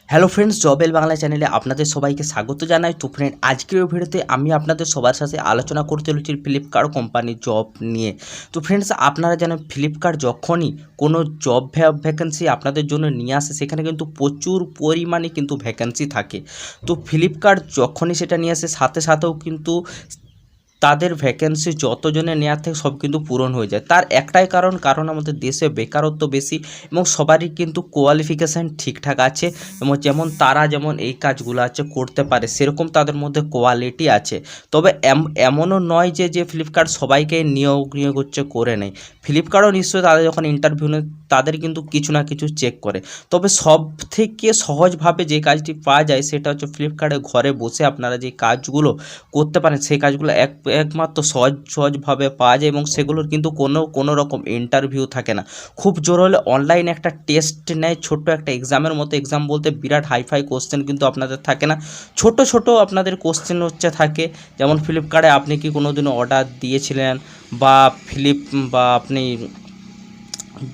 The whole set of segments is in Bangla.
হ্যালো ফ্রেন্ডস, জবেল বাংলা চ্যানেলে আপনাদের সবাইকে স্বাগত জানাই। তো ফ্রেন্ড, আজকের ভিডিওতে আমি আপনাদের সবার সাথে আলোচনা করতে চলেছি ফ্লিপকার্ট কোম্পানির জব নিয়ে। তো ফ্রেন্ডস, আপনারা জানেন ফ্লিপকার্ট যখনই কোনো জব ভ্যাকেন্সি আপনাদের জন্য নিয়ে আসে, সেখানে কিন্তু প্রচুর পরিমাণে কিন্তু ভ্যাকেন্সি থাকে। তো ফ্লিপকার্ট যখনই সেটা নিয়ে আসে, সাথে সাথেও কিন্তু তাদের ভ্যাকেন্সি যতজনের নেওয়ার থেকে সব কিন্তু পূরণ হয়ে যায়। তার একটাই কারণ আমাদের দেশে বেকারত্ব বেশি এবং সবারই কিন্তু কোয়ালিফিকেশান ঠিকঠাক আছে, এবং যেমন তারা যেমন এই কাজগুলো আছে করতে পারে, সেরকম তাদের মধ্যে কোয়ালিটি আছে। তবে এমনও নয় যে ফ্লিপকার্ট সবাইকে নিয়োগ হচ্ছে করে নেয়। ফ্লিপকার্টও নিশ্চয়ই তাদের যখন ইন্টারভিউ নেয় তাদের কিন্তু কিছু না কিছু চেক করে। তবে সব থেকে সহজভাবে যে কাজটি পাওয়া যায় সেটা হচ্ছে ফ্লিপকার্টে ঘরে বসে আপনারা যে কাজগুলো করতে পারেন, সেই কাজগুলো একমাত্র সহজভাবে পাওয়া যায়, এবং সেগুলোর কিন্তু কোনো রকম ইন্টারভিউ থাকে না। খুব জোর হলে অনলাইনে একটা টেস্ট নেয়, ছোট্ট একটা এক্সামের মতো। এক্সাম বলতে বিরাট হাইফাই কোশ্চেন কিন্তু আপনাদের থাকে না, ছোট আপনাদের কোশ্চেন থাকে। যেমন ফ্লিপকার্টে আপনি কি কোনো দিনও অর্ডার দিয়েছিলেন, বা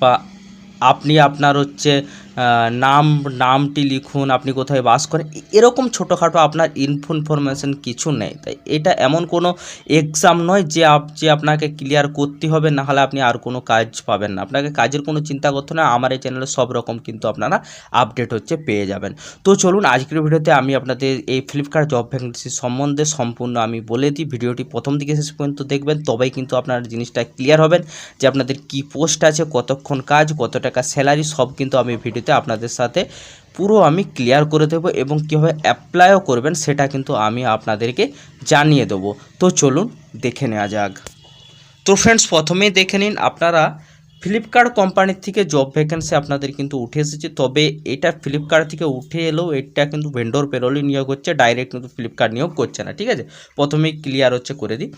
বা আপনি আপনার নামটি লিখুন, আপনি কোথায় বাস করেন, এরকম ছোটোখাটো আপনার ইনফরমেশান কিছু নেই। তাই এটা এমন কোনো এক্সাম নয় যে আপনাকে ক্লিয়ার করতে হবে, না হলে আপনি আর কোনো কাজ পাবেন না। আপনাকে কাজের কোনো চিন্তা করতে না, আমার এই চ্যানেলে সব রকম কিন্তু আপনারা আপডেট পেয়ে যাবেন। তো চলুন, আজকের ভিডিওতে আমি আপনাদের এই ফ্লিপকার্ট জব ভ্যাকেন্সি সম্বন্ধে সম্পূর্ণ আমি বলে দিই। ভিডিওটি প্রথম থেকে শেষ পর্যন্ত দেখবেন, তবেই কিন্তু আপনার জিনিসটা ক্লিয়ার হবেন যে আপনাদের কি পোস্ট আছে, কতক্ষণ কাজ, কত টাকা স্যালারি, সব কিন্তু আমি ভিডিওতে আপনাদের সাথে পুরো আমি ক্লিয়ার করে দেবো, এবং কীভাবে অ্যাপ্লাইও করবেন সেটা কিন্তু আমি আপনাদেরকে জানিয়ে দেবো। তো চলুন দেখে নেওয়া যাক। তো ফ্রেন্ডস, প্রথমেই দেখে নিন, আপনারা ফ্লিপকার্ট কোম্পানির থেকে জব ভ্যাকেন্সি আপনাদের কিন্তু উঠে এসেছে। তবে এটা ফ্লিপকার্ট থেকে উঠে এলেও এটা কিন্তু ভেন্ডর পেরোলে নিয়োগ হচ্ছে, ডাইরেক্ট কিন্তু ফ্লিপকার্ট নিয়োগ করছে না। ঠিক আছে, প্রথমেই ক্লিয়ার করে দিই।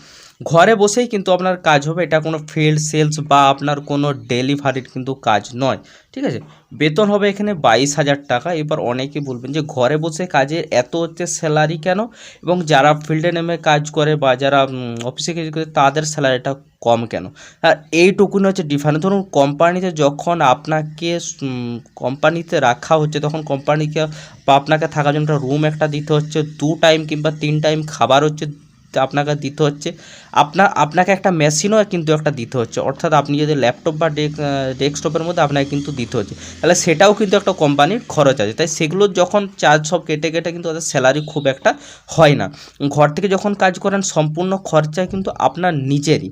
ঘরে বসেই কিন্তু আপনার কাজ হবে, এটা কোনো ফিল্ড সেলস বা আপনার কোনো ডেলিভারির কিন্তু কাজ নয়। ঠিক আছে, বেতন হবে এখানে 22,000 টাকা। এবার অনেকে বলবেন যে ঘরে বসে কাজের এত স্যালারি কেন, এবং যারা ফিল্ডে নেমে কাজ করে বা যারা অফিসে কাজ করে তাদের স্যালারিটা কম কেন? আর এইটুকুনি ডিফারেন্স। ধরুন কোম্পানিতে যখন আপনাকে কোম্পানিতে রাখা হচ্ছে, তখন কোম্পানিকে বা আপনাকে থাকার জন্য একটা রুম একটা দিতে হচ্ছে, 2 টাইম কিংবা 3 টাইম খাবার আপনাকে দিতে হচ্ছে, আপনাকে একটা মেশিনও কিন্তু একটা দিতে হচ্ছে। অর্থাৎ আপনি যদি ল্যাপটপ বা ডেস্কটপের মধ্যে আপনাকে কিন্তু দিতে হচ্ছে, তাহলে সেটাও কিন্তু একটা কোম্পানির খরচ আছে। তাই সেগুলো যখন চার্জ সব কেটে কিন্তু তাদের স্যালারি খুব একটা হয় না। ঘর থেকে যখন কাজ করেন সম্পূর্ণ খরচা কিন্তু আপনার নিজেরই,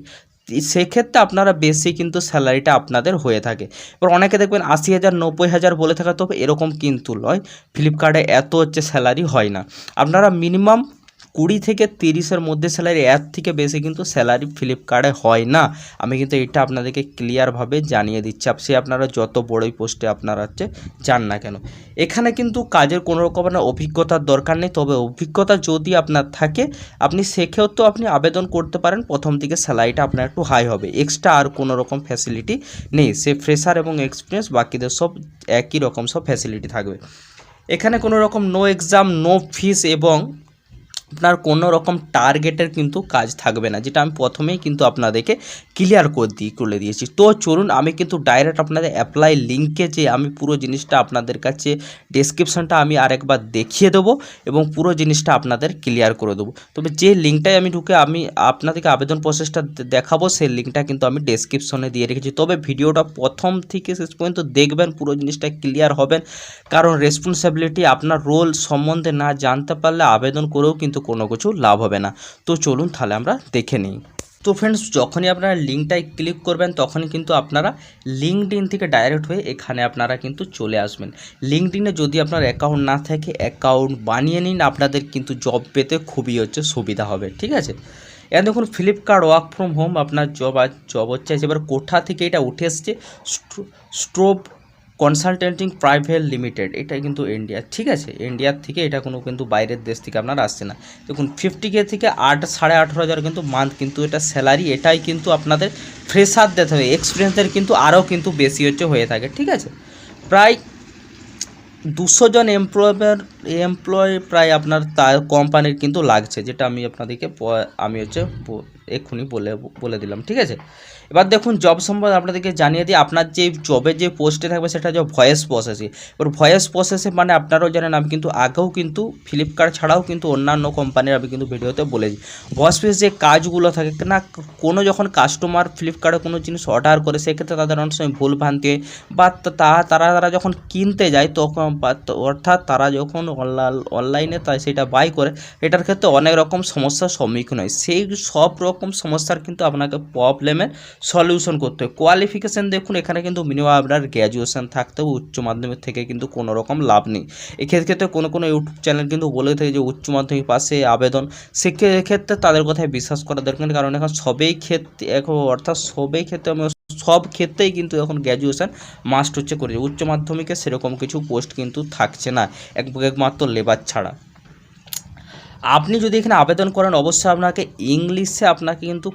সেক্ষেত্রে আপনারা বেশি কিন্তু স্যালারিটা আপনাদের হয়ে থাকে। এবার অনেকে দেখবেন 80,000 90,000 বলে থাকা, তবে এরকম কিন্তু নয়। ফ্লিপকার্টে এত স্যালারি হয় না। আপনারা মিনিমাম 20 থেকে 30-এর মধ্যে স্যালারি, এর থেকে বেশি কিন্তু স্যালারি ফ্লিপকার্টে হয় না। আমি কিন্তু এটা আপনাদেরকে ক্লিয়ারভাবে জানিয়ে দিচ্ছি, আপনারা যত বড়ই পোস্টে আপনারা যান না কেন। এখানে কিন্তু কাজের কোনো রকমের অভিজ্ঞতার দরকার নেই। তবে অভিজ্ঞতা যদি আপনার থাকে, আপনি সেক্ষেত্রেও আপনি আবেদন করতে পারেন। প্রথম দিকে স্যালারিটা আপনার একটু হাই হবে, এক্সট্রা আর কোনো রকম ফ্যাসিলিটি নেই। সে ফ্রেশার এবং এক্সপিরিয়েন্স বাকিদের সব একই রকম সব ফ্যাসিলিটি থাকবে। এখানে কোনো রকম নো এক্সাম, নো ফিস, এবং আপনার কোনো রকম টার্গেটের কিন্তু কাজ থাকবে না, যেটা আমি প্রথমেই কিন্তু আপনাদেরকে ক্লিয়ার করে দিয়েছি। তো চলুন, আমি কিন্তু ডাইরেক্ট আপনাদের অ্যাপ্লাই লিঙ্কে যে আমি পুরো জিনিসটা আপনাদের কাছে ডেসক্রিপশনটা আমি আরেকবার দেখিয়ে দেবো, এবং পুরো জিনিসটা আপনাদের ক্লিয়ার করে দেবো। তবে যে লিঙ্কটায় আমি ঢুকে আমি আপনাদেরকে আবেদন প্রসেসটা দেখাবো, সেই লিঙ্কটা কিন্তু আমি ডেসক্রিপশনে দিয়ে রেখেছি। তবে ভিডিওটা প্রথম থেকে শেষ পর্যন্ত দেখবেন, পুরো জিনিসটা ক্লিয়ার হবেন। কারণ রেসপন্সিবিলিটি, আপনার রোল সম্বন্ধে না জানতে পারলে আবেদন করেও কিন্তু কোনো কিছু লাভ হবে না। তো চলুন তাহলে আমরা দেখে নিই। তো ফ্রেন্ডস, যখনই আপনারা লিঙ্কটায় ক্লিক করবেন, তখনই কিন্তু আপনারা লিঙ্কডইন থেকে ডাইরেক্ট হয়ে এখানে আপনারা কিন্তু চলে আসবেন। লিঙ্কডইনে যদি আপনার অ্যাকাউন্ট না থাকে, অ্যাকাউন্ট বানিয়ে নিন, আপনাদের কিন্তু জব পেতে খুবই সুবিধা হবে। ঠিক আছে, এখন দেখুন ফ্লিপকার্ট ওয়ার্ক ফ্রম হোম আপনার জব হচ্ছে। এবার কোঠা থেকে এটা উঠে এসছে, স্ট্রোব কনসালটেন্টিং প্রাইভেট লিমিটেড, এটা কিন্তু ইন্ডিয়া। ঠিক আছে, ইন্ডিয়ার থেকে, এটা কোনো কিন্তু বাইরের দেশ থেকে আপনার আসছে না। দেখুন 50K থেকে 18,500 কিন্তু মান্থ কিন্তু এটা স্যালারি। এটাই কিন্তু আপনাদের ফ্রেশার দিতে হবে, এক্সপিরিয়েন্সদের কিন্তু আরও কিন্তু বেশি হয়ে থাকে। ঠিক আছে, প্রায় 200 জন এমপ্লয় প্রায় আপনার তার কোম্পানির কিন্তু লাগছে, যেটা আমি আপনাদেরকে এক্ষুনি বলে দিলাম, ঠিক আছে। এবার দেখুন জব সম্বন্ধে আপনাদেরকে জানিয়ে দিই, আপনার যে জবের যে পোস্টে থাকবে সেটা হচ্ছে ভয়েস প্রসেসে। এবার ভয়েস প্রসেসে মানে আপনারাও জানেন, আমি কিন্তু আগেও কিন্তু ফ্লিপকার্ট ছাড়াও কিন্তু অন্যান্য কোম্পানির আমি কিন্তু ভিডিওতে বলেছি, ভয়েস প্রসেস যে কাজগুলো থাকে না, কোনো যখন কাস্টমার ফ্লিপকার্টে কোনো জিনিস অর্ডার করে সেক্ষেত্রে তাদের অনেক সময় ভুল ভ্রান্তি হয়, বা তারা যখন কিনতে যায় তখন, অর্থাৎ তারা যখন অনলাইনে তাই সেটা বাই করে, এটার ক্ষেত্রে অনেক রকম সমস্যার সম্মুখীন হয়। সেই সব রকম সমস্যার কিন্তু আপনাকে প্রবলেমের সলিউশন করতে হয়। কোয়ালিফিকেশান দেখুন, এখানে কিন্তু মিনিমাম আপনার গ্র্যাজুয়েশন থাকতে হবে, উচ্চ মাধ্যমিক থেকে কিন্তু কোনো রকম লাভ নেই। এক্ষেত্রে কোনো ইউটিউব চ্যানেল কিন্তু বলে থাকে যে উচ্চ মাধ্যমিক পাশে আবেদন, সেক্ষেত্রে তাদের কথায় বিশ্বাস করা দরকার, কারণ এখন সবই ক্ষেত্রে আমি সব ক্ষেত্রেই কিন্তু এখন গ্র্যাজুয়েশন মাস্ট হচ্ছে করে, উচ্চ মাধ্যমিকে সেরকম কিছু পোস্ট কিন্তু থাকছে না একমাত্র লেবার ছাড়া। আপনি যদি এখানে আবেদন করেন অবশ্যই আপনাকে কিন্তু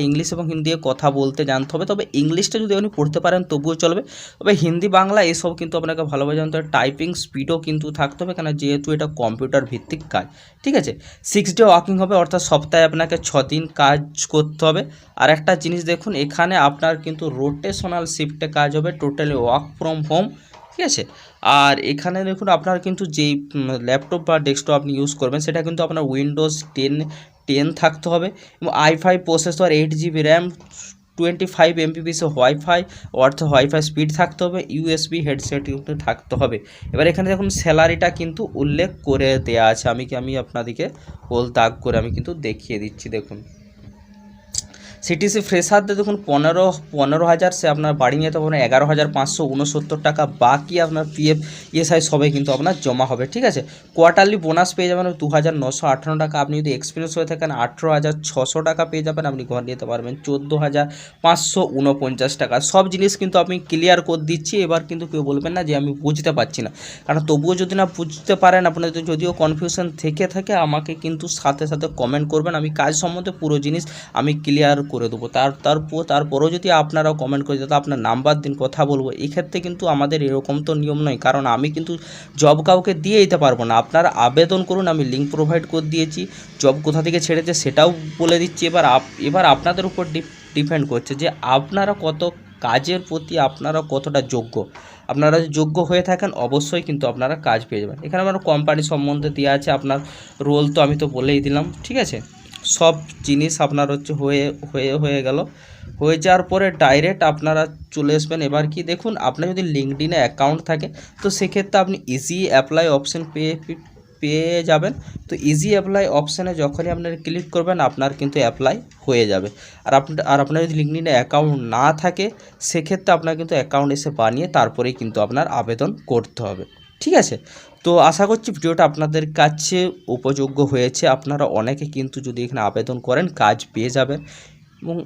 ইংলিশ এবং হিন্দি কথা বলতে জানতে হবে, তবে ইংলিশটা যদি আপনি পড়তে পারেন তবুও চলবে, তবে হিন্দি বাংলা এসব কিন্তু আপনাকে ভালোভাবে জানতে হবে। টাইপিং স্পিডও কিন্তু থাকতে হবে, কেন যেহেতু এটা কম্পিউটার ভিত্তিক কাজ, ঠিক আছে। 6 ডে ওয়ার্কিং হবে, অর্থাৎ সপ্তাহে আপনাকে 6 দিন কাজ করতে হবে। আর একটা জিনিস দেখুন, এখানে আপনার কিন্তু রোটেশনাল শিফটে কাজ হবে, টোটালি ওয়ার্ক ফ্রম হোম, ঠিক আছে। আর এখানে দেখুন আপনার কিন্তু যেই ল্যাপটপ বা ডেস্কটপ আপনি ইউজ করবেন সেটা কিন্তু আপনার উইন্ডোজ 10 থাকতে হবে, এবং i5 processor, 8 GB RAM, 25 MBps wifi, অর্থাৎ ওয়াইফাই স্পিড থাকতে হবে, USB হেডসেট কিন্তু থাকতে হবে। এবার এখানে দেখুন স্যালারিটা কিন্তু উল্লেখ করে দেওয়া আছে, আমি আপনাদেরকে হোল দাগ করে আমি কিন্তু দেখিয়ে দিচ্ছি। দেখুন সিটিসি ফ্রেশারদের দেখুন 15,000, সে আপনার বাড়ি নিয়ে তো আপনার 11,569 টাকা, বাকি আপনার PF ESI সবাই কিন্তু আপনার জমা হবে, ঠিক আছে। কোয়ার্টারলি বোনাস পেয়ে যাবেন 2,958 টাকা, আপনি যদি এক্সপিরিয়েন্স হয়ে থাকেন 18,600 টাকা পেয়ে যাবেন, আপনি ঘর নিতে পারবেন 14,549 টাকা। সব জিনিস কিন্তু আমি ক্লিয়ার করে দিচ্ছি, এবার কিন্তু কেউ বলবেন না যে আমি বুঝতে পারছি না, কারণ তবুও যদি না বুঝতে পারেন, আপনাদের যদিও কনফিউশন থেকে থাকে আমাকে কিন্তু সাথে সাথে কমেন্ট করবেন, আমি কাজ সম্বন্ধে পুরো জিনিস আমি ক্লিয়ার করে দেবো। তারপরেও যদি আপনারাও কমেন্ট করে দাদা আপনার নাম্বার দিন, কথা বলবো, এক্ষেত্রে কিন্তু আমাদের এরকম তো নিয়ম নয়, কারণ আমি কিন্তু জব কাউকে দিয়ে দিতে পারবো না। আপনারা আবেদন করুন, আমি লিঙ্ক প্রোভাইড করে দিয়েছি, জব কোথা থেকে ছেড়েছে সেটাও বলে দিচ্ছি। এবার আপনাদের উপর ডিপেন্ড করছে যে আপনারা কত কাজের প্রতি আপনারা কতটা যোগ্য। আপনারা যদি যোগ্য হয়ে থাকেন অবশ্যই কিন্তু আপনারা কাজ পেয়ে যাবেন। এখানে আমার কোম্পানি সম্বন্ধে দেওয়া আছে, আপনার রোল তো আমি তো বলেই দিলাম, ঠিক আছে। সব জিনিস আপনার হচ্ছে হয়ে গেল, হয়ে যাওয়ার পরে ডাইরেক্ট আপনারা চলে আসবেন। এবার কি দেখুন, আপনার যদি লিঙ্কডইনে অ্যাকাউন্ট থাকে তো সেক্ষেত্রে আপনি ইজি অ্যাপ্লাই অপশন পেয়ে যাবেন। তো ইজি অ্যাপ্লাই অপশানে যখনই আপনারা ক্লিক করবেন আপনার কিন্তু অ্যাপ্লাই হয়ে যাবে। আর আপনার যদি লিঙ্কডইনে অ্যাকাউন্ট না থাকে সেক্ষেত্রে আপনার কিন্তু অ্যাকাউন্ট এসে বানিয়ে তারপরেই কিন্তু আপনার আবেদন করতে হবে, ঠিক আছে। তো আশা করছি ভিডিওটা আপনাদের কাছে উপযোগ্য হয়েছে, আপনারা অনেকে কিন্তু যদি এখানে আবেদন করেন কাজ পেয়ে যাবেন। এবং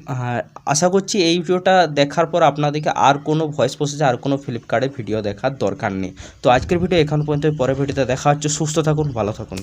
আশা করছি এই ভিডিওটা দেখার পর আপনাদেরকে আর কোনো ভয়েস প্রসেসে আর কোনো ফ্লিপকার্টে ভিডিও দেখার দরকার নেই। তো আজকের ভিডিও এখান পর্যন্ত, পরের ভিডিওতে দেখা হচ্ছে। সুস্থ থাকুন, ভালো থাকুন।